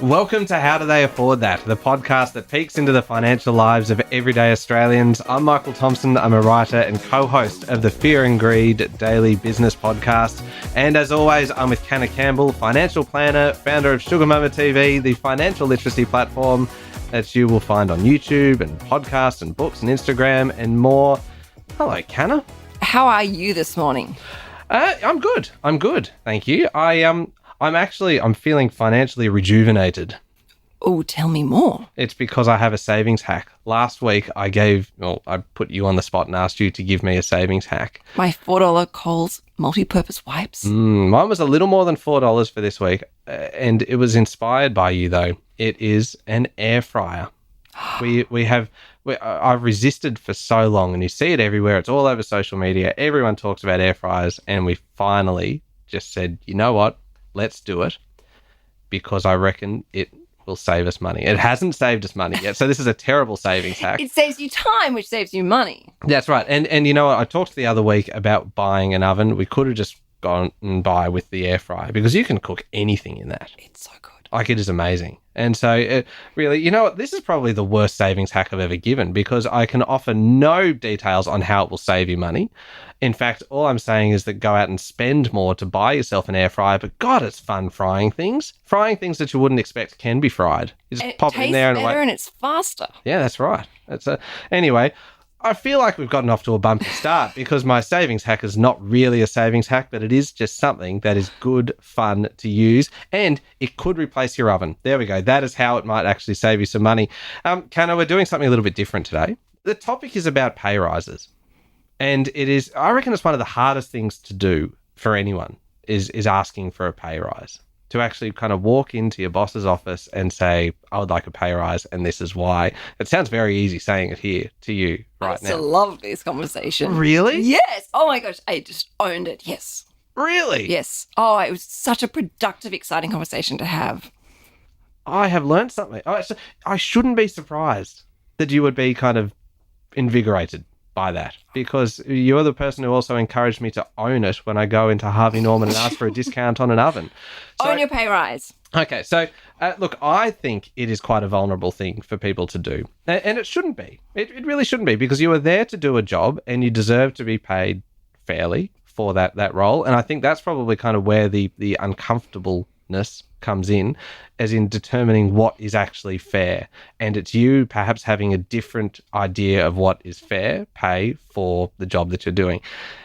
Welcome to How Do They Afford That, the podcast that peeks into the financial lives of everyday Australians. I'm Michael Thompson. I'm a writer and co-host of the Fear and Greed Daily Business Podcast. And as always, I'm with Canna Campbell, financial planner, founder of Sugar Mama TV, the financial literacy platform that you will find on YouTube and podcasts and books and Instagram and more. Hello, Canna. How are you this morning? I'm good. Thank you. I'm feeling financially rejuvenated. Oh, tell me more. It's because I have a savings hack. Last week I put you on the spot and asked you to give me a savings hack. My $4 Coles multi-purpose wipes. Mine was a little more than $4 for this week, and it was inspired by you though. It is an air fryer. I've resisted for so long, and you see it everywhere. It's all over social media. Everyone talks about air fryers, and we finally just said, you know what? Let's do it, because I reckon it will save us money. It hasn't saved us money yet, so this is a terrible savings hack. It saves you time, which saves you money. That's right. And you know what? I talked the other week about buying an oven. We could have just gone and buy with the air fryer, because you can cook anything in that. It's so good. Like, it is amazing. And so really, you know what? This is probably the worst savings hack I've ever given, because I can offer no details on how it will save you money. In fact, all I'm saying is that go out and spend more to buy yourself an air fryer. But God, it's fun frying things. Frying things that you wouldn't expect can be fried. You just pop it in there and better and it's faster. Yeah, that's right. Anyway, I feel like we've gotten off to a bumpy start, because my savings hack is not really a savings hack, but it is just something that is good fun to use, and it could replace your oven. There we go. That is how it might actually save you some money. Canna, we're doing something a little bit different today. The topic is about pay rises. And I reckon it's one of the hardest things to do for anyone is asking for a pay rise. To actually kind of walk into your boss's office and say, I would like a pay rise, and this is why. It sounds very easy saying it here to you right now. I love this conversation. Really? Yes. Oh my gosh, I just owned it. Yes. Really? Yes. Oh, it was such a productive, exciting conversation to have. I have learned something. I shouldn't be surprised that you would be kind of invigorated by that, because you're the person who also encouraged me to own it when I go into Harvey Norman and ask for a discount on an oven. Own your pay rise. Okay, so look, I think it is quite a vulnerable thing for people to do, and it shouldn't be. It really shouldn't be, because you are there to do a job and you deserve to be paid fairly for that role. And I think that's probably kind of where the uncomfortableness comes in, as in determining what is actually fair. And it's you perhaps having a different idea of what is fair pay for the job that you're doing.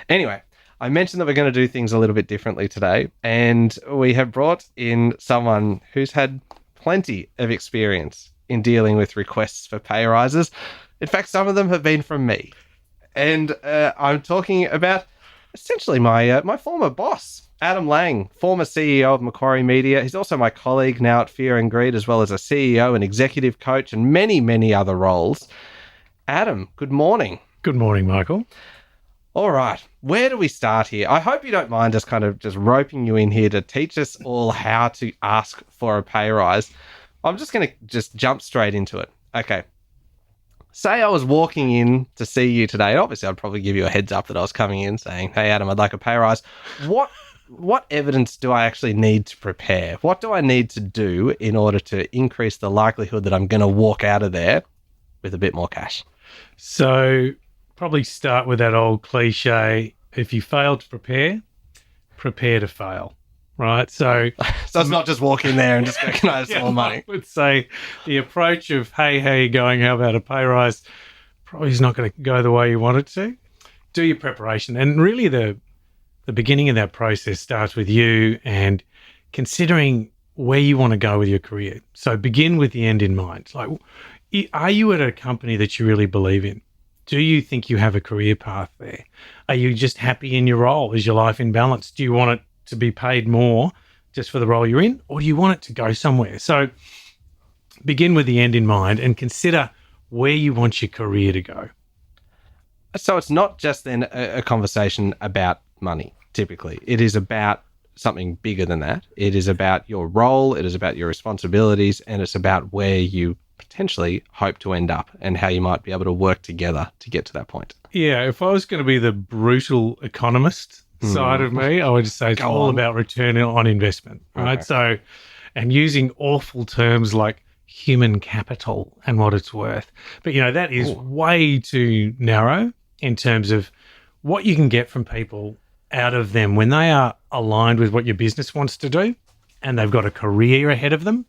Anyway, I mentioned that we're going to do things a little bit differently today, and we have brought in someone who's had plenty of experience in dealing with requests for pay rises. In fact, some of them have been from me. And I'm talking about essentially my former boss, Adam Lang, former CEO of Macquarie Media. He's also my colleague now at Fear and Greed, as well as a CEO and executive coach and many, many other roles. Adam, good morning. Good morning, Michael. All right. Where do we start here? I hope you don't mind us kind of just roping you in here to teach us all how to ask for a pay rise. I'm just going to just jump straight into it. Okay. Say I was walking in to see you today. Obviously, I'd probably give you a heads up that I was coming in saying, hey, Adam, I'd like a pay rise. What evidence do I actually need to prepare? What do I need to do in order to increase the likelihood that I'm going to walk out of there with a bit more cash? So probably start with that old cliche, if you fail to prepare to fail, right? So it's not just walk in there and just go, can I have some more money? I would say the approach of, hey, how you going? How about a pay rise? Probably is not going to go the way you want it to. Do your preparation. And really the beginning of that process starts with you and considering where you want to go with your career. So begin with the end in mind. Like, are you at a company that you really believe in? Do you think you have a career path there? Are you just happy in your role? Is your life in balance? Do you want it to be paid more just for the role you're in, or do you want it to go somewhere? So begin with the end in mind and consider where you want your career to go. So it's not just then a conversation about money, typically. It is about something bigger than that. It is about your role, it is about your responsibilities, and it's about where you potentially hope to end up and how you might be able to work together to get to that point. Yeah, if I was going to be the brutal economist side of me, I would say it's Go all on. about return on investment, right? Okay. So, and using awful terms like human capital and what it's worth. But, that is way too narrow in terms of what you can get from people out of them when they are aligned with what your business wants to do and they've got a career ahead of them,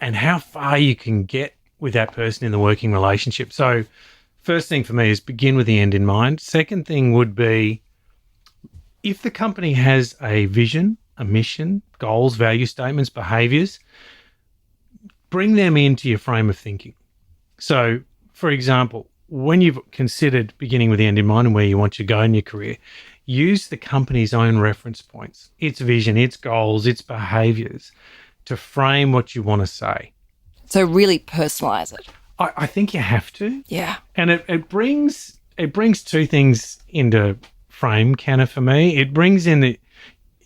and how far you can get with that person in the working relationship. So first thing for me is begin with the end in mind. Second thing would be, if the company has a vision, a mission, goals, value statements, behaviors, bring them into your frame of thinking. So, for example, when you've considered beginning with the end in mind and where you want to go in your career, use the company's own reference points, its vision, its goals, its behaviors to frame what you want to say. So really personalize it. I think you have to. Yeah. And it brings two things into frame, Canna, for me. It brings in that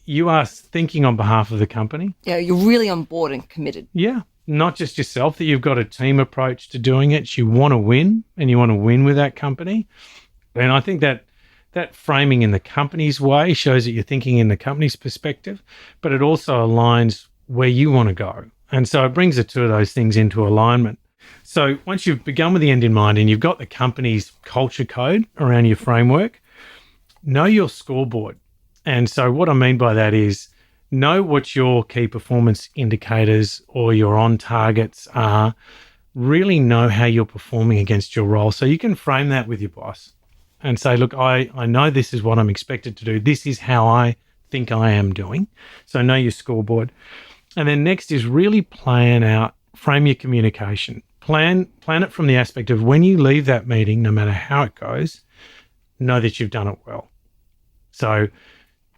you are thinking on behalf of the company. Yeah, you're really on board and committed. Yeah. Not just yourself, that you've got a team approach to doing it. You want to win, and you want to win with that company. And I think that framing in the company's way shows that you're thinking in the company's perspective, but it also aligns where you want to go. And so it brings the two of those things into alignment. So once you've begun with the end in mind and you've got the company's culture code around your framework, know your scoreboard. And so what I mean by that is, know what your key performance indicators or your on targets are. Really know how you're performing against your role. So you can frame that with your boss and say, look, I know this is what I'm expected to do. This is how I think I am doing. So know your scoreboard. And then next is really frame your communication. Plan it from the aspect of, when you leave that meeting, no matter how it goes, know that you've done it well. So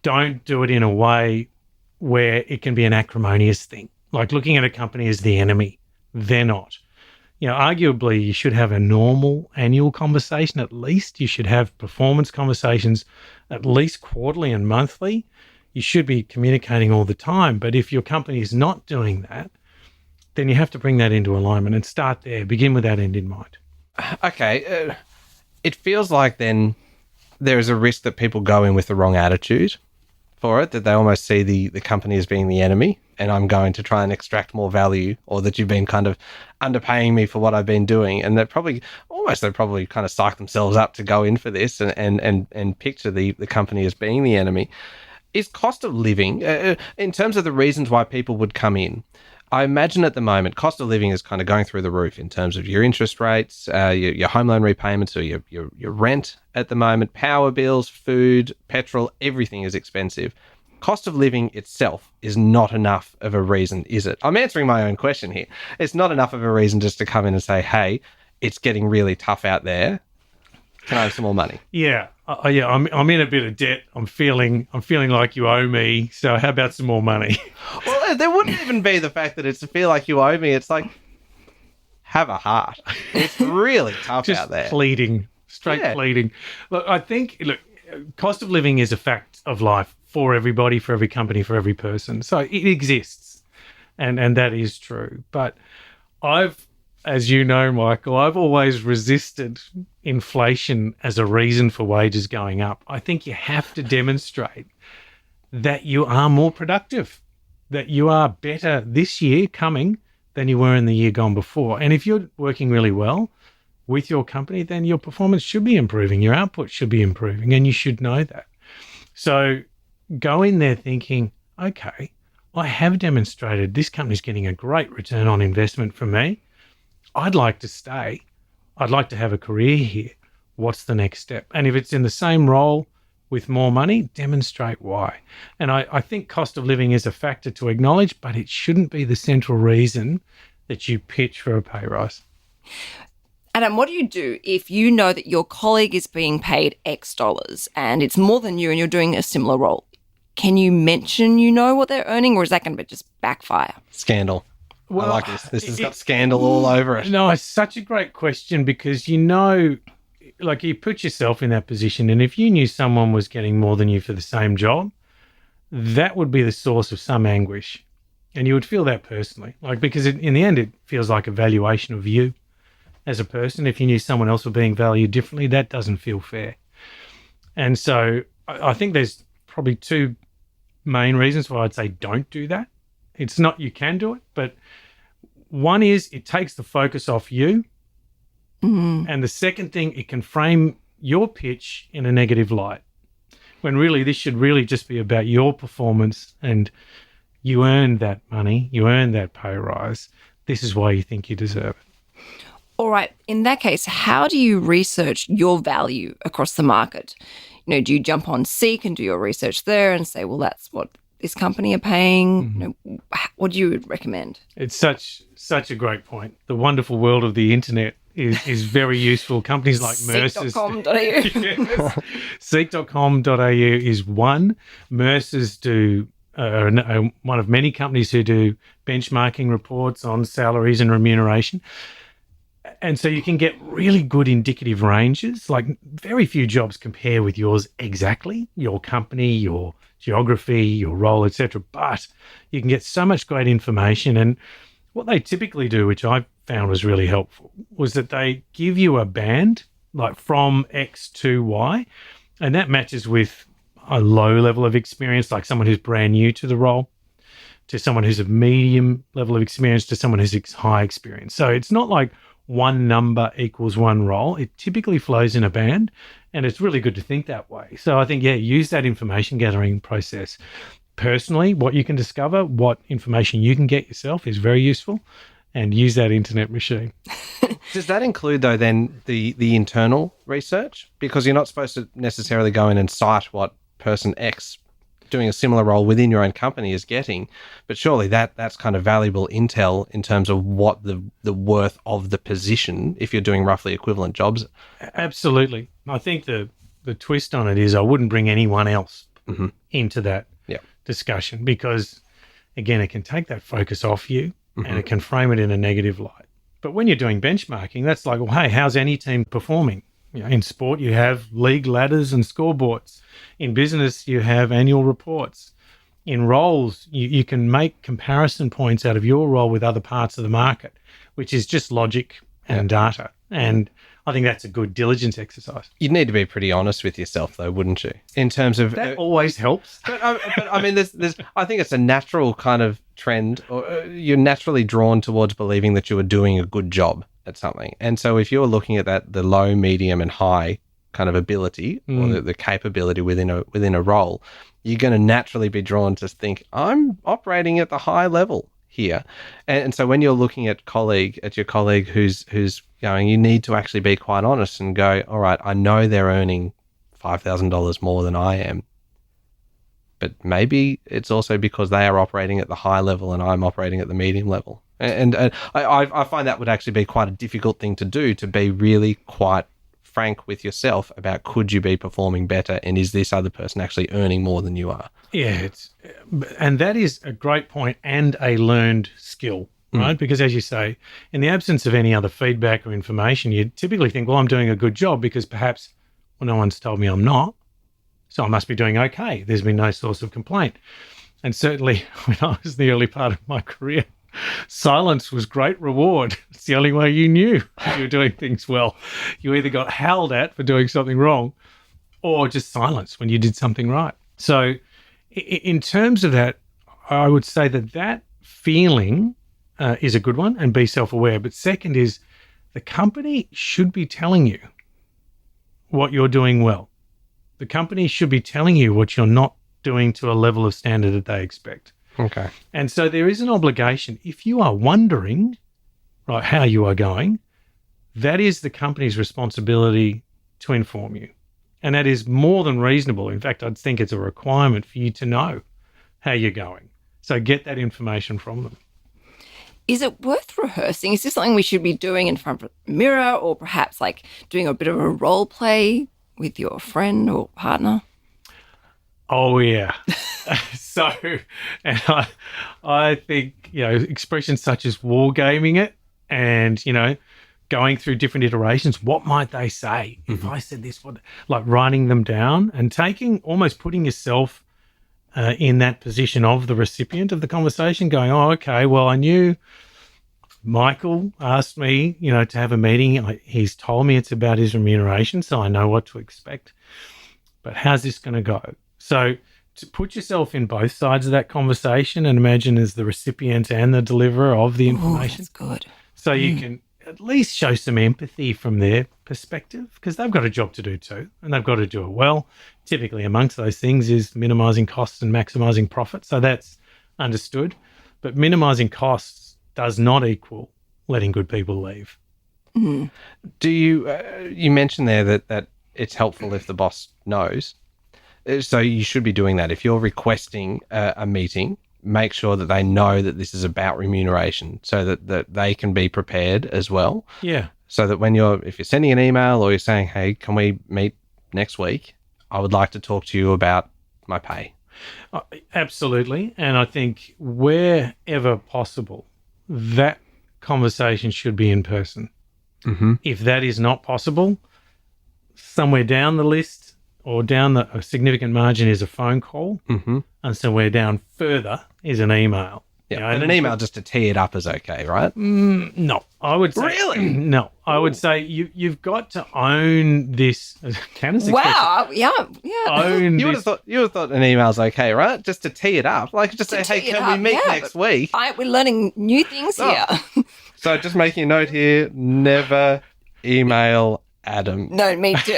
don't do it in a way where it can be an acrimonious thing, like looking at a company as the enemy. They're not. Arguably, you should have a normal annual conversation at least. You should have performance conversations at least quarterly and monthly. You should be communicating all the time. But if your company is not doing that, then you have to bring that into alignment and start there. Begin with that end in mind. Okay. It feels like then there is a risk that people go in with the wrong attitude for it, that they almost see the company as being the enemy, and I'm going to try and extract more value, or that you've been kind of underpaying me for what I've been doing. And they're probably kind of psych themselves up to go in for this and picture the company as being the enemy. Is cost of living, in terms of the reasons why people would come in, I imagine at the moment, cost of living is kind of going through the roof in terms of your interest rates, your home loan repayments, or your rent at the moment, power bills, food, petrol, everything is expensive. Cost of living itself is not enough of a reason, is it? I'm answering my own question here. It's not enough of a reason just to come in and say, hey, it's getting really tough out there. Can I have some more money? Yeah. I'm in a bit of debt. I'm feeling like you owe me. So how about some more money? Well, there wouldn't even be the fact that it's to feel like you owe me. It's like, have a heart. It's really tough Just out there. pleading, pleading. Look, I think, cost of living is a fact of life for everybody, for every company, for every person. So it exists, and that is true. But as you know, Michael, I've always resisted inflation as a reason for wages going up. I think you have to demonstrate that you are more productive, that you are better this year coming than you were in the year gone before. And if you're working really well with your company, then your performance should be improving, your output should be improving, and you should know that. So go in there thinking, okay, I have demonstrated this company's getting a great return on investment from me. I'd like to stay. I'd like to have a career here. What's the next step? And if it's in the same role with more money, demonstrate why. And I think cost of living is a factor to acknowledge, but it shouldn't be the central reason that you pitch for a pay rise. Adam, what do you do if you know that your colleague is being paid X dollars and it's more than you and you're doing a similar role? Can you mention what they're earning, or is that going to just backfire? Scandal. Well, I like this. This has got scandal all over it. No, it's such a great question, because you put yourself in that position, and if you knew someone was getting more than you for the same job, that would be the source of some anguish, and you would feel that personally, because in the end, it feels like a valuation of you as a person. If you knew someone else were being valued differently, that doesn't feel fair. And so I think there's probably two main reasons why I'd say don't do that. It's not you can do it, but one is it takes the focus off you. And the second thing, it can frame your pitch in a negative light, when really this should really just be about your performance, and you earned that money, you earned that pay rise. This is why you think you deserve it. All right. In that case, how do you research your value across the market? You know, do you jump on Seek and do your research there and say, well, that's what this company are paying? You know, what do you recommend? It's such a great point. The wonderful world of the internet is very useful. Companies like Mercer's. Seek.com.au. Yes. Seek.com.au is one. Mercer's do one of many companies who do benchmarking reports on salaries and remuneration. And so you can get really good indicative ranges. Like, very few jobs compare with yours exactly, your company, your geography, your role, etc. But you can get so much great information. And what they typically do, which I found was really helpful, was that they give you a band, like from X to Y, and that matches with a low level of experience, like someone who's brand new to the role, to someone who's a medium level of experience, to someone who's high experience. So it's not like one number equals one role. It typically flows in a band, and it's really good to think that way. So I think, use that information gathering process. Personally, what you can discover, what information you can get yourself is very useful, and use that internet machine. Does that include, though, then the internal research? Because you're not supposed to necessarily go in and cite what person X doing a similar role within your own company is getting, but surely that's kind of valuable intel in terms of what the worth of the position, if you're doing roughly equivalent jobs. Absolutely. I think the twist on it is I wouldn't bring anyone else into that discussion, because, again, it can take that focus off you and it can frame it in a negative light. But when you're doing benchmarking, that's like, well, hey, how's any team performing? You know, in sport, you have league ladders and scoreboards. In business, you have annual reports. In roles, you can make comparison points out of your role with other parts of the market, which is just logic and data. And I think that's a good diligence exercise. You'd need to be pretty honest with yourself, though, wouldn't you? In terms of that always helps. But I mean, there's. I think it's a natural kind of trend, or you're naturally drawn towards believing that you are doing a good job at something. And so, if you're looking at that, the low, medium, and high kind of ability, or the capability within a role, you're going to naturally be drawn to think, I'm operating at the high level here. And so when you're looking at your colleague who's going, you need to actually be quite honest and go, all right, I know they're earning $5,000 more than I am, but maybe it's also because they are operating at the high level and I'm operating at the medium level. And I find that would actually be quite a difficult thing to do, to be really quite frank with yourself about, could you be performing better, and is this other person actually earning more than you are? Yeah, and that is a great point and a learned skill, right? Because, as you say, in the absence of any other feedback or information, you typically think, well, I'm doing a good job because perhaps, well, no one's told me I'm not, so I must be doing okay. There's been no source of complaint. And certainly when I was in the early part of my career, silence was great reward. It's the only way you knew you were doing things well. You either got howled at for doing something wrong, or just silence when you did something right. So in terms of that, I would say that feeling is a good one, and be self-aware. But second is, the company should be telling you what you're doing well. The company should be telling you what you're not doing to a level of standard that they expect. Okay. And so there is an obligation. If you are wondering, right, how you are going, that is the company's responsibility to inform you. And that is more than reasonable. In fact, I'd think it's a requirement for you to know how you're going. So get that information from them. Is it worth rehearsing? Is this something we should be doing in front of a mirror, or perhaps like doing a bit of a role play with your friend or partner? Oh, yeah. So, and I think, expressions such as wargaming it and, going through different iterations, what might they say? If I said this, like writing them down and almost putting yourself in that position of the recipient of the conversation, going, oh, okay, well, I knew Michael asked me, to have a meeting. He's told me it's about his remuneration, so I know what to expect. But how's this going to go? So to put yourself in both sides of that conversation and imagine as the recipient and the deliverer of the Oh, information. that's good. So you can at least show some empathy from their perspective, because they've got a job to do too, and they've got to do it well. Typically amongst those things is minimizing costs and maximizing profit. So that's understood. But minimizing costs does not equal letting good people leave. Do you you mentioned there that it's helpful if the boss knows. So you should be doing that. If you're requesting a meeting, make sure that they know that this is about remuneration, so that they can be prepared as well. Yeah. So that if you're sending an email or you're saying, hey, can we meet next week? I would like to talk to you about my pay. Absolutely. And I think wherever possible, that conversation should be in person. Mm-hmm. If that is not possible, somewhere down the list or down a significant margin is a phone call, Mm-hmm. and somewhere down further is an email. Yeah, You know, and an email just to tee it up is okay, right? No, I would say Really? no. I would say you've got to own this. Candace's expression. Wow. Yeah. Own You would this. have thought an email's okay, right? Just to tee it up, like just say, To hey, tee it can we up, meet yeah, next week? We're learning new things Oh. here. So just making a note here: never email Adam. No, me too.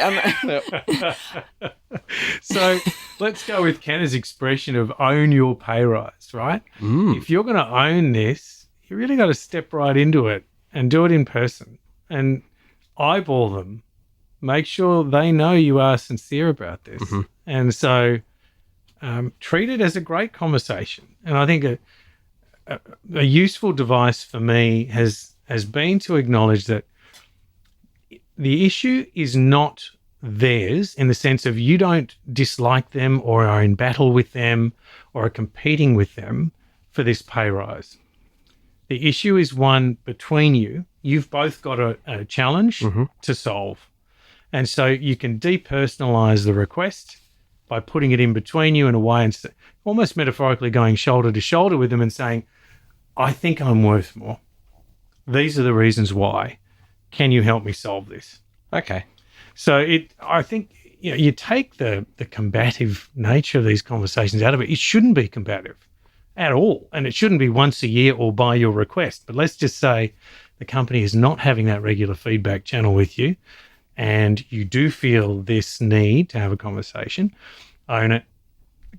So let's go with Kenna's expression of own your pay rise, right? If you're going to own this, you really got to step right into it and do it in person and eyeball them. Make sure they know you are sincere about this. And so treat it as a great conversation. And I think a useful device for me has been to acknowledge that the issue is not theirs in the sense of you don't dislike them or are in battle with them or are competing with them for this pay rise. The issue is one between you. You've both got a challenge to solve. And so you can depersonalize the request by putting it in between you in a way and almost metaphorically going shoulder to shoulder with them and saying, I think I'm worth more. These are the reasons why. Can you help me solve this? Okay. So I think you take the combative nature of these conversations out of it. It shouldn't be combative at all. And it shouldn't be once a year or by your request. But let's just say the company is not having that regular feedback channel with you and you do feel this need to have a conversation, own it,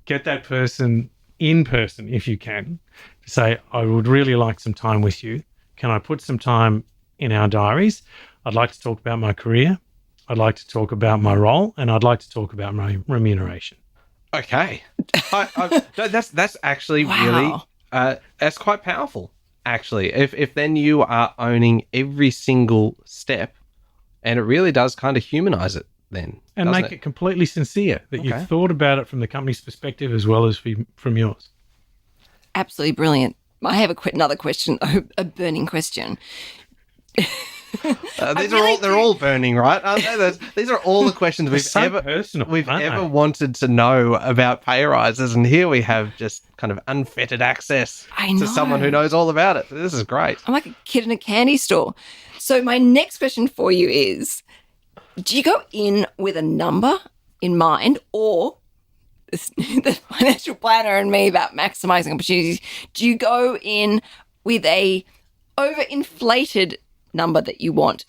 get that person in person if you can, to say, I would really like some time with you. Can I put some time in our diaries? I'd like to talk about my career. I'd like to talk about my role, and I'd like to talk about my remuneration. Okay. That's actually Wow. really that's quite powerful. Actually, if then you are owning every single step, and it really does kind of humanize it then, And doesn't make it completely sincere that Okay. you've thought about it from the company's perspective as well as from yours. Absolutely brilliant. I have another question, a burning question. They're all burning, right? Aren't they? These are all the questions we've so ever personal, we've aren't ever they? wanted to know about pay rises, and here we have just kind of unfettered access I to know. someone who knows all about it. This is great. I'm like a kid in a candy store. So my next question for you is, do you go in with a number in mind, or the financial planner and me about maximizing opportunities, do you go in with a overinflated number that you want,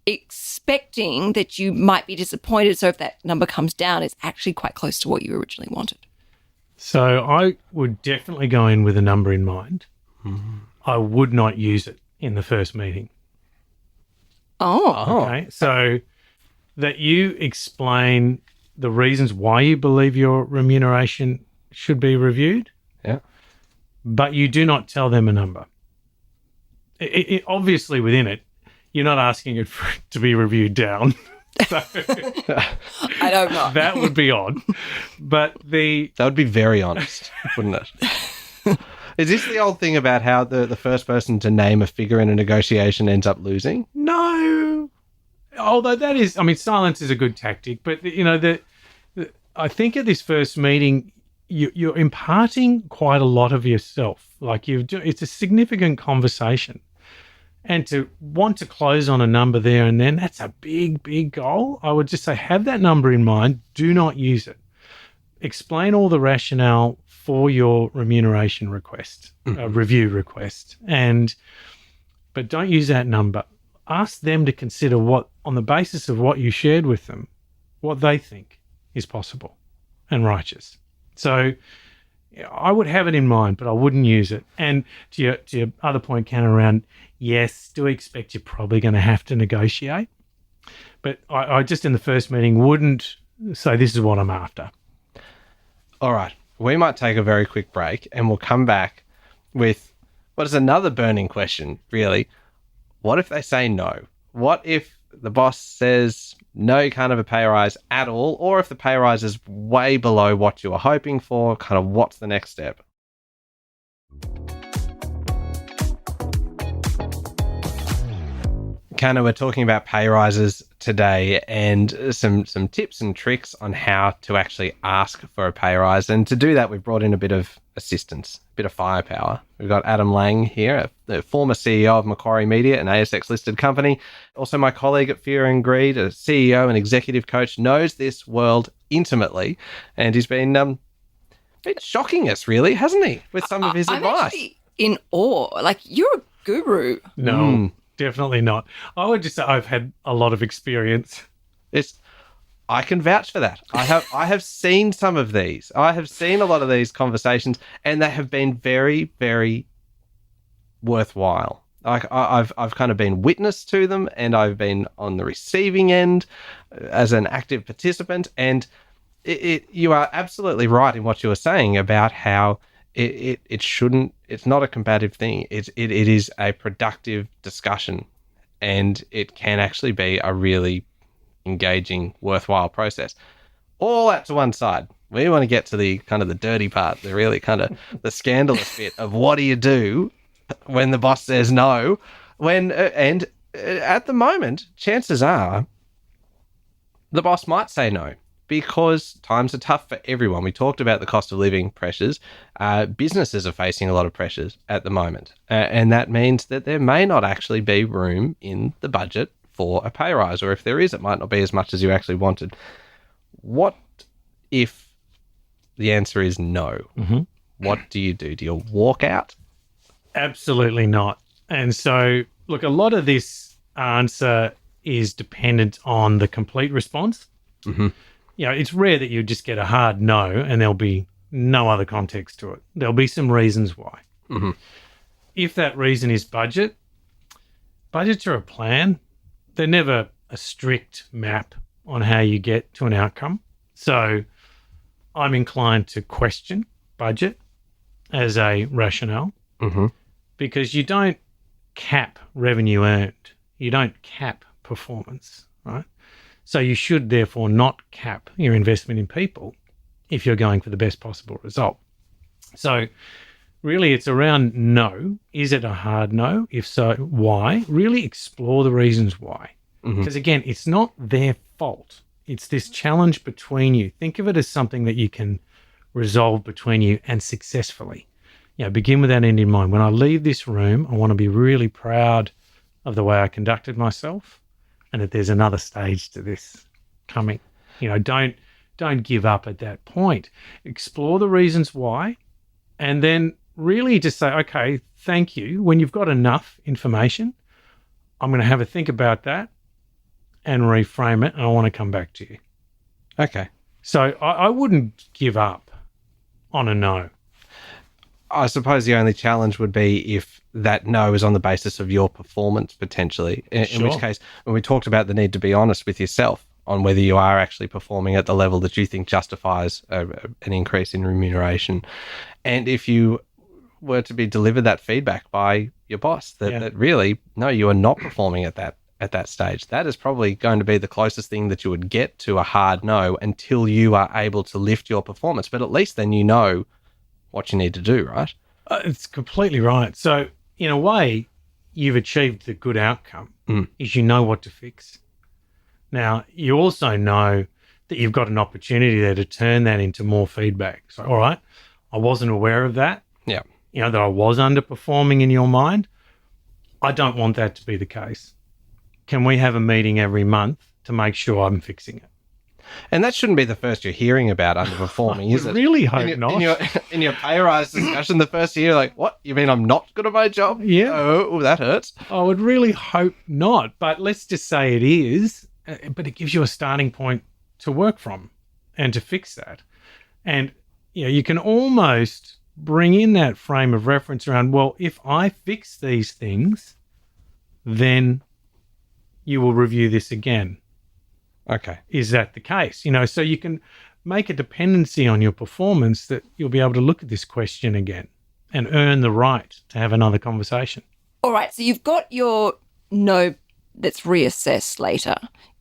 expecting that you might be disappointed, so if that number comes down, it's actually quite close to what you originally wanted? So I would definitely go in with a number in mind. I would not use it in the first meeting. Oh, Okay. So that you explain the reasons why you believe your remuneration should be reviewed, Yeah. but you do not tell them a number. It obviously within it, you're not asking it to be reviewed down. So I don't know. that would be odd. But That would be very honest, wouldn't it? Is this the old thing about how the first person to name a figure in a negotiation ends up losing? no, although that is, I mean, silence is a good tactic, but I think at this first meeting, you're imparting quite a lot of yourself. Like it's a significant conversation. And to want to close on a number there and then, that's a big, big goal. I would just say have that number in mind. Do not use it. explain all the rationale for your remuneration request, review request, but don't use that number. Ask them to consider what, on the basis of what you shared with them, what they think is possible and righteous. So I would have it in mind, but I wouldn't use it. And to your other point, Ken, around, yes, do expect you're probably going to have to negotiate. But I just in the first meeting wouldn't say this is what I'm after. All right. We might take a very quick break and we'll come back with what is another burning question, really. What if they say no? What if the boss says, no, you can't have a pay rise at all? Or if the pay rise is way below what you were hoping for, kind of what's the next step? Kana, we're talking about pay rises today and some tips and tricks on how to actually ask for a pay rise. And to do that, we've brought in a bit of assistance, a bit of firepower. We've got Adam Lang here, the former CEO of Macquarie Media, an ASX-listed company. Also my colleague at Fear and Greed, a CEO and executive coach, knows this world intimately. And he's been shocking us, really, hasn't he, with some of his advice? I'm actually in awe. Like, you're a guru. No. Definitely not. I would just say I've had a lot of experience. I can vouch for that. I have seen some of these. I have seen a lot of these conversations, and they have been very, very worthwhile. I've kind of been witness to them, and I've been on the receiving end as an active participant. And you are absolutely right in what you were saying about how it shouldn't. It's not a combative thing. It is a productive discussion, and it can actually be a really engaging, worthwhile process. All that to one side. We want to get to the kind of the dirty part, the really kind of the scandalous bit of what do you do when the boss says no? And at the moment, chances are the boss might say no, because times are tough for everyone. We talked about the cost of living pressures. Businesses are facing a lot of pressures at the moment. And that means that there may not actually be room in the budget for a pay rise, or if there is, it might not be as much as you actually wanted. What if the answer is no? Mm-hmm. What do you do? Do you walk out? Absolutely not. And so, look, a lot of this answer is dependent on the complete response. Mm-hmm. You know, it's rare that you just get a hard no and there'll be no other context to it. There'll be some reasons why. Mm-hmm. If that reason is budgets are a plan. They're never a strict map on how you get to an outcome. So I'm inclined to question budget as a rationale, because you don't cap revenue earned. You don't cap performance, right? So you should therefore not cap your investment in people if you're going for the best possible result. So really it's around no. Is it a hard no? If so, why? Really explore the reasons why. Because again, it's not their fault. It's this challenge between you. Think of it as something that you can resolve between you and successfully. You know, begin with that end in mind. When I leave this room, I want to be really proud of the way I conducted myself, and that there's another stage to this coming. You know, don't give up at that point. Explore the reasons why, and then really just say, okay, thank you. When you've got enough information, I'm going to have a think about that and reframe it, and I want to come back to you. Okay. So I wouldn't give up on a no. I suppose the only challenge would be if that no is on the basis of your performance, potentially. In which case, when we talked about the need to be honest with yourself on whether you are actually performing at the level that you think justifies an increase in remuneration. And if you were to be delivered that feedback by your boss, that really, no, you are not performing at that stage, that is probably going to be the closest thing that you would get to a hard no until you are able to lift your performance. But at least then you know what you need to do, right? It's completely right. So in a way, you've achieved the good outcome, is you know what to fix. Now, you also know that you've got an opportunity there to turn that into more feedback. So, all right, I wasn't aware of that. Yeah. You know, that I was underperforming in your mind. I don't want that to be the case. Can we have a meeting every month to make sure I'm fixing it? And that shouldn't be the first you're hearing about underperforming, is I it? really hope not. In your pay rise discussion, the first year, like, what? You mean I'm not good at my job? Yeah. Oh, that hurts. I would really hope not, but let's just say it is. But it gives you a starting point to work from and to fix that. And you can almost bring in that frame of reference around, well, if I fix these things, then you will review this again. Okay. Is that the case? So you can make a dependency on your performance that you'll be able to look at this question again and earn the right to have another conversation. All right, so you've got your no that's reassessed later.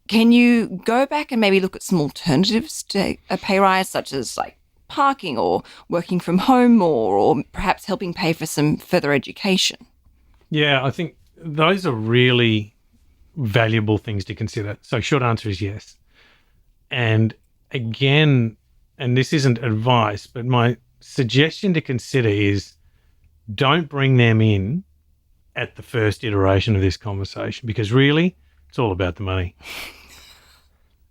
Can you go back and maybe look at some alternatives to a pay rise, such as like parking or working from home more, or perhaps helping pay for some further education? Yeah, I think those are really valuable things to consider. So short answer is yes. And again, and this isn't advice, but my suggestion to consider is don't bring them in at the first iteration of this conversation, because really it's all about the money.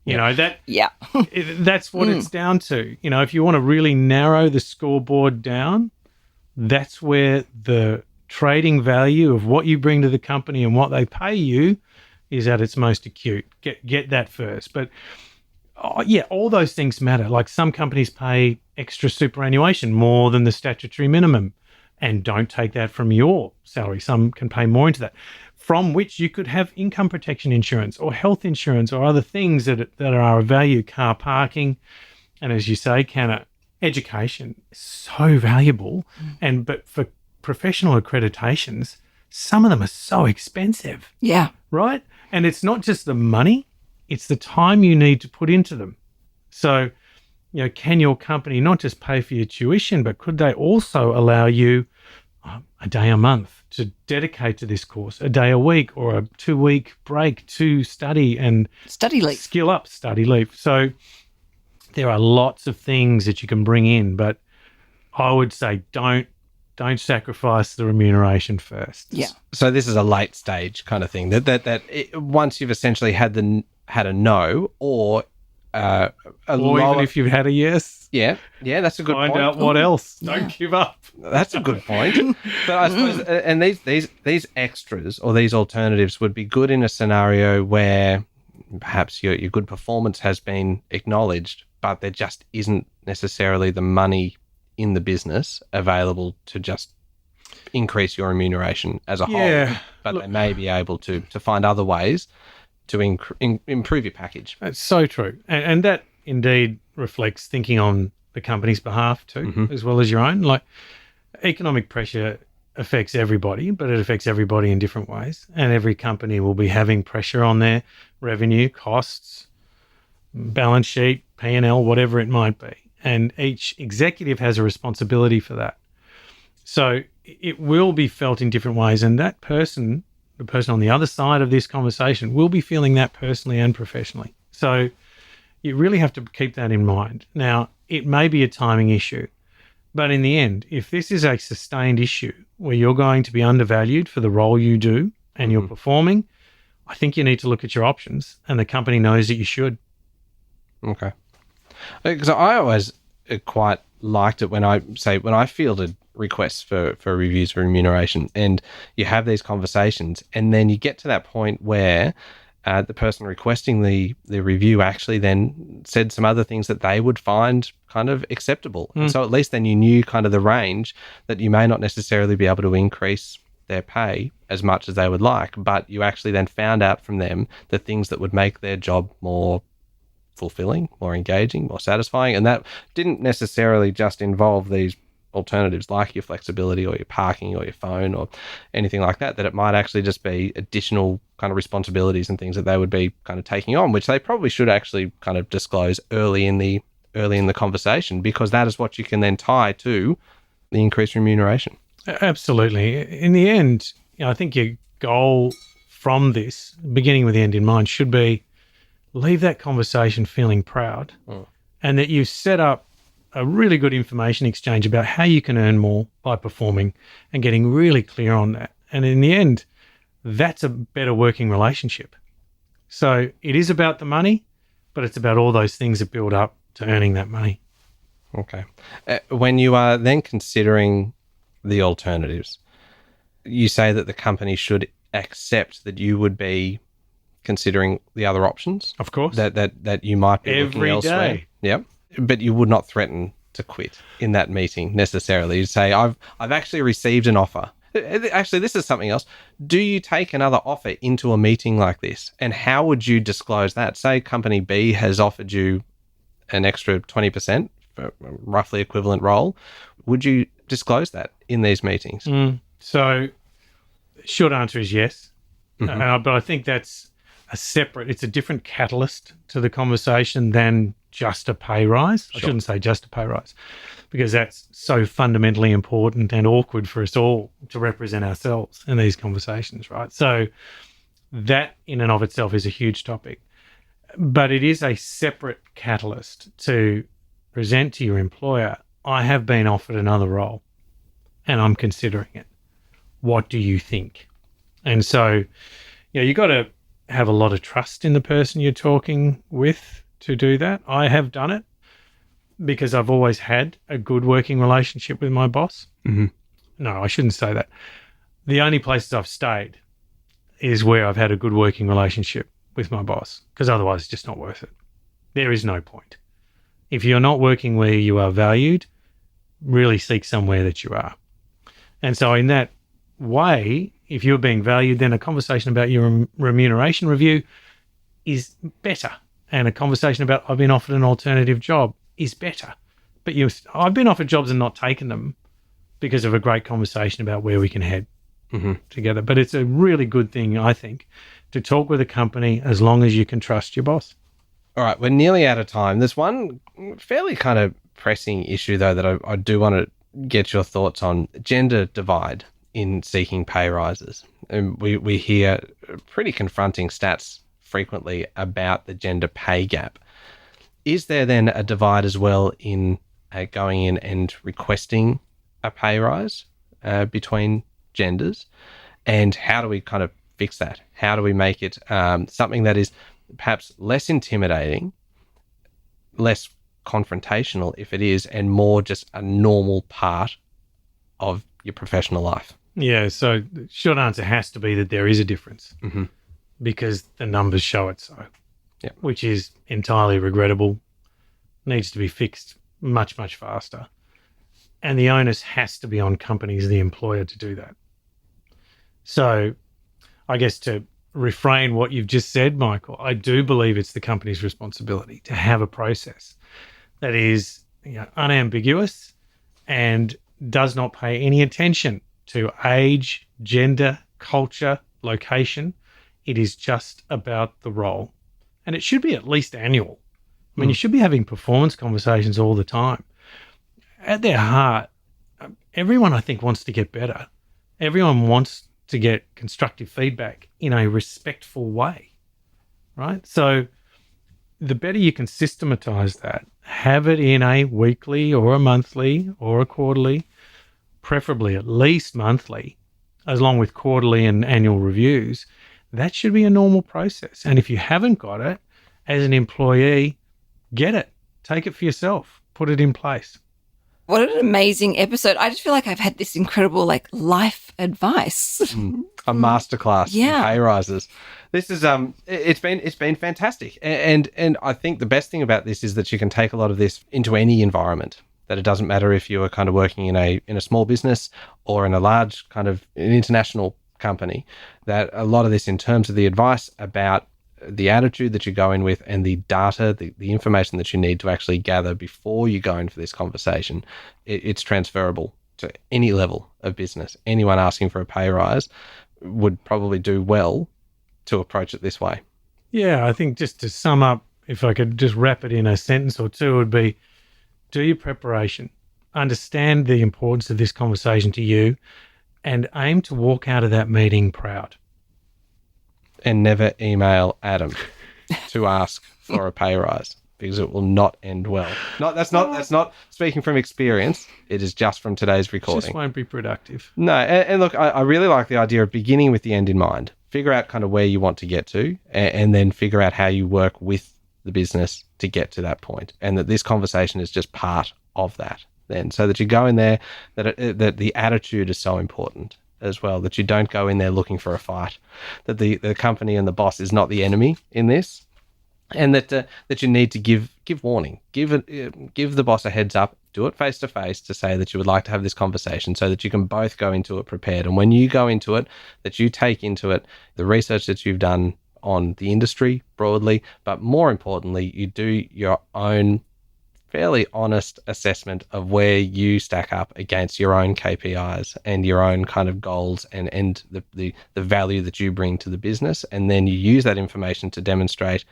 That's what it's down to. If you want to really narrow the scoreboard down, that's where the trading value of what you bring to the company and what they pay you is at its most acute. Get that first. But all those things matter. Like some companies pay extra superannuation more than the statutory minimum, and don't take that from your salary. Some can pay more into that, from which you could have income protection insurance or health insurance or other things that are of value, car parking. And as you say, education is so valuable. But for professional accreditations, some of them are so expensive. Yeah. Right? And it's not just the money, it's the time you need to put into them. So, can your company not just pay for your tuition, but could they also allow you a day a month to dedicate to this course, a day a week or a 2-week break to study and study leave, skill up, study leave. So there are lots of things that you can bring in, but I would say don't sacrifice the remuneration first. Yeah. So this is a late stage kind of thing once you've essentially had a no or even if you've had a yes. Yeah, that's a good point. Find out what else. Don't give up. That's a good point. But I suppose, and these extras or these alternatives would be good in a scenario where perhaps your good performance has been acknowledged, but there just isn't necessarily the money in the business available to just increase your remuneration as a whole. But they may be able to find other ways to improve your package. That's so true. And that indeed reflects thinking on the company's behalf too, as well as your own. Like, economic pressure affects everybody, but it affects everybody in different ways. And every company will be having pressure on their revenue, costs, balance sheet, P&L, whatever it might be. And each executive has a responsibility for that. So it will be felt in different ways. And that person, the person on the other side of this conversation, will be feeling that personally and professionally. So you really have to keep that in mind. Now, it may be a timing issue, but in the end, if this is a sustained issue where you're going to be undervalued for the role you do and you're performing, I think you need to look at your options, and the company knows that you should. Okay. Because I always quite liked it when I fielded requests for reviews for remuneration, and you have these conversations, and then you get to that point where the person requesting the review actually then said some other things that they would find kind of acceptable. And so at least then you knew kind of the range that you may not necessarily be able to increase their pay as much as they would like, but you actually then found out from them the things that would make their job more fulfilling, more engaging, more satisfying. And that didn't necessarily just involve these alternatives like your flexibility or your parking or your phone or anything like that, that it might actually just be additional kind of responsibilities and things that they would be kind of taking on, which they probably should actually kind of disclose early in the conversation, because that is what you can then tie to the increased remuneration. Absolutely. In the end, I think your goal from this, beginning with the end in mind, should be leave that conversation feeling proud and that you've set up a really good information exchange about how you can earn more by performing and getting really clear on that. And in the end, that's a better working relationship. So it is about the money, but it's about all those things that build up to earning that money. Okay. When you are then considering the alternatives, you say that the company should accept that you would be considering the other options. Of course. That you might be looking Every elsewhere. day. Yeah. But you would not threaten to quit in that meeting necessarily. You'd say, I've actually received an offer. Actually, this is something else. Do you take another offer into a meeting like this? And how would you disclose that? Say company B has offered you an extra 20% for a roughly equivalent role. Would you disclose that in these meetings? So short answer is yes. Mm-hmm. But I think that's it's a different catalyst to the conversation than just a pay rise. I shouldn't say just a pay rise, because that's so fundamentally important and awkward for us all to represent ourselves in these conversations, right? So that in and of itself is a huge topic. But it is a separate catalyst to present to your employer, I have been offered another role and I'm considering it. What do you think? And so, you got to have a lot of trust in the person you're talking with to do that. I have done it because I've always had a good working relationship with my boss. Mm-hmm. No, I shouldn't say that. The only places I've stayed is where I've had a good working relationship with my boss, because otherwise it's just not worth it. There is no point. If you're not working where you are valued, really seek somewhere that you are. And so in that way, if you're being valued, then a conversation about your remuneration review is better. And a conversation about I've been offered an alternative job is better. But I've been offered jobs and not taken them because of a great conversation about where we can head together. But it's a really good thing, I think, to talk with a company as long as you can trust your boss. All right, we're nearly out of time. There's one fairly kind of pressing issue, though, that I do want to get your thoughts on: gender divide in seeking pay rises. And we hear pretty confronting stats frequently about the gender pay gap. Is there then a divide as well in going in and requesting a pay rise between genders? And how do we kind of fix that? How do we make it something that is perhaps less intimidating, less confrontational if it is, and more just a normal part of your professional life? Yeah, so the short answer has to be that there is a difference because the numbers show it so, which is entirely regrettable, needs to be fixed much, much faster. And the onus has to be on companies, the employer, to do that. So I guess to refrain what you've just said, Michael, I do believe it's the company's responsibility to have a process that is unambiguous and does not pay any attention to age, gender, culture, location. It is just about the role. And it should be at least annual. I mean, you should be having performance conversations all the time. At their heart, everyone, I think, wants to get better. Everyone wants to get constructive feedback in a respectful way, right? So the better you can systematize that, have it in a weekly or a monthly or a quarterly, preferably at least monthly, along with quarterly and annual reviews, that should be a normal process. And if you haven't got it, as an employee, get it. Take it for yourself. Put it in place. What an amazing episode. I just feel like I've had this incredible life advice. A masterclass in pay rises. This is it's been fantastic. And I think the best thing about this is that you can take a lot of this into any environment. That it doesn't matter if you are kind of working in a small business or in a large kind of an international company, that a lot of this in terms of the advice about the attitude that you go in with and the data, the information that you need to actually gather before you go in for this conversation, it's transferable to any level of business. Anyone asking for a pay rise would probably do well to approach it this way. Yeah, I think just to sum up, if I could just wrap it in a sentence or two, would be do your preparation, understand the importance of this conversation to you, and aim to walk out of that meeting proud. And never email Adam to ask for a pay rise, because it will not end well. That's not speaking from experience. It is just from today's recording. Just won't be productive. No, and look, I really like the idea of beginning with the end in mind. Figure out kind of where you want to get to, and then figure out how you work with the business to get to that point, and that this conversation is just part of that. Then, so that you go in there, that the attitude is so important as well, that you don't go in there looking for a fight, that the company and the boss is not the enemy in this, and that you need to give warning, give the boss a heads up, do it face to face to say that you would like to have this conversation, so that you can both go into it prepared. And when you go into it, that you take into it the research that you've done on the industry broadly, but more importantly, you do your own fairly honest assessment of where you stack up against your own KPIs and your own kind of goals and the value that you bring to the business. And then you use that information to demonstrate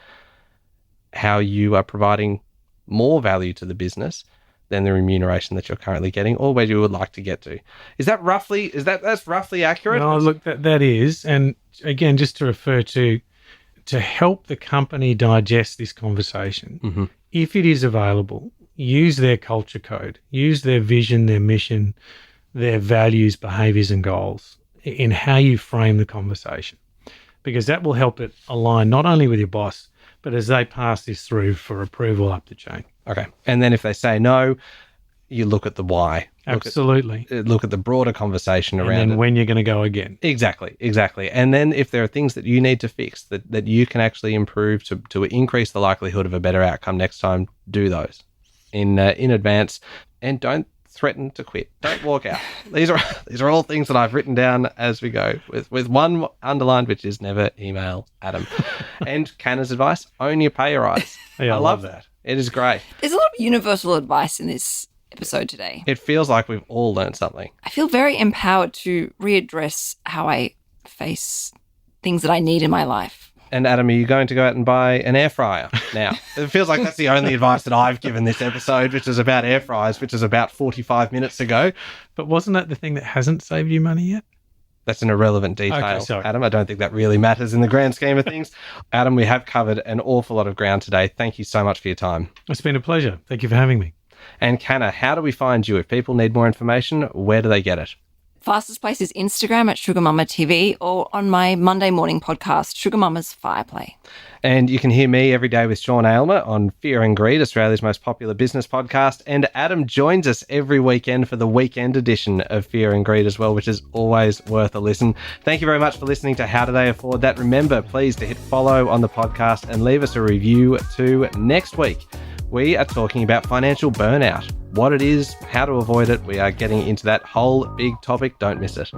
how you are providing more value to the business than the remuneration that you're currently getting, or where you would like to get to. That's roughly accurate? No, look, that is. And again, just to refer to help the company digest this conversation, mm-hmm. if it is available, use their culture code, use their vision, their mission, their values, behaviours and goals in how you frame the conversation, because that will help it align not only with your boss, but as they pass this through for approval up the chain. Okay. And then if they say no, you look at the why. Absolutely. Look at the broader conversation around and then it. when you're going to go again. Exactly. And then if there are things that you need to fix that you can actually improve to increase the likelihood of a better outcome next time, do those in advance, and don't threaten to quit. Don't walk out. These are all things that I've written down as we go, with one underlined, which is never email Adam. And Canna's advice: own your pay rise. Yeah, I love that. It is great. There's a lot of universal advice in this episode today. It feels like we've all learned something. I feel very empowered to readdress how I face things that I need in my life. And Adam, are you going to go out and buy an air fryer now? It feels like that's the only advice that I've given this episode, which is about air fryers, which is about 45 minutes ago. But wasn't that the thing that hasn't saved you money yet? That's an irrelevant detail, Okay, Adam. I don't think that really matters in the grand scheme of things. Adam, we have covered an awful lot of ground today. Thank you so much for your time. It's been a pleasure. Thank you for having me. And Canna, how do we find you? If people need more information, where do they get it? Fastest place is Instagram at Sugar Mama TV, or on my Monday morning podcast, Sugar Mama's Fireplay. And you can hear me every day with Sean Aylmer on Fear and Greed, Australia's most popular business podcast. And Adam joins us every weekend for the weekend edition of Fear and Greed as well, which is always worth a listen. Thank you very much for listening to How Do They Afford That? Remember, please, to hit follow on the podcast and leave us a review too. Next week, we are talking about financial burnout, what it is, how to avoid it. We are getting into that whole big topic. Don't miss it.